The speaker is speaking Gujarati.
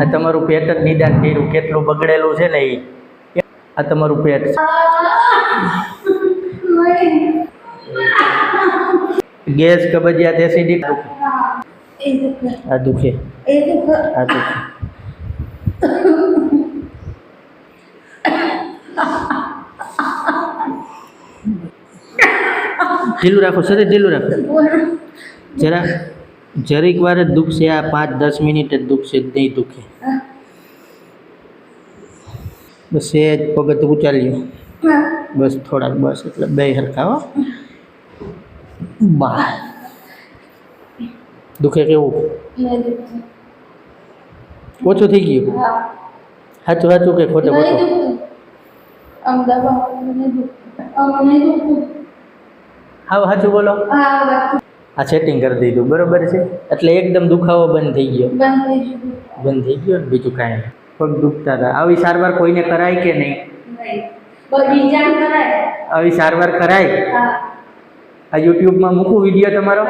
આ તમારું પેટ જ નિદાન કર્યું, કેટલું બગડેલું છે ને એ. આ તમારું પેટ. ગેસ, કબજિયાત, એસિડિટી આ દુખે, આ દુખે. ઢીલું રાખો, શરીર ઢીલું રાખો. જરીક વાર જ દુખશે, આ 5-10 મિનિટ જ દુખશે, નહીં દુખે. બસ એ જ પગત ઉચાલ્યો, બસ થોડાક, બસ એટલે બે હરખા. હો બા દુખે કેવું? ઓછું થઈ ગયું? સાચું સાચું કે ખોટું ખોટું? હા સાચું બોલો. આ સેટિંગ કરી દીધું, બરોબર છે. એટલે એકદમ દુખાવો બંધ થઈ ગયો, બંધ થઈ ગયો ને બીજું કાંઈ નહીં. પગ દુખતા હતા. આવી સારવાર કોઈને કરાય કે નહીં? આવી સારવાર કરાય? આ યુટ્યુબમાં મૂકું વિડીયો તમારો?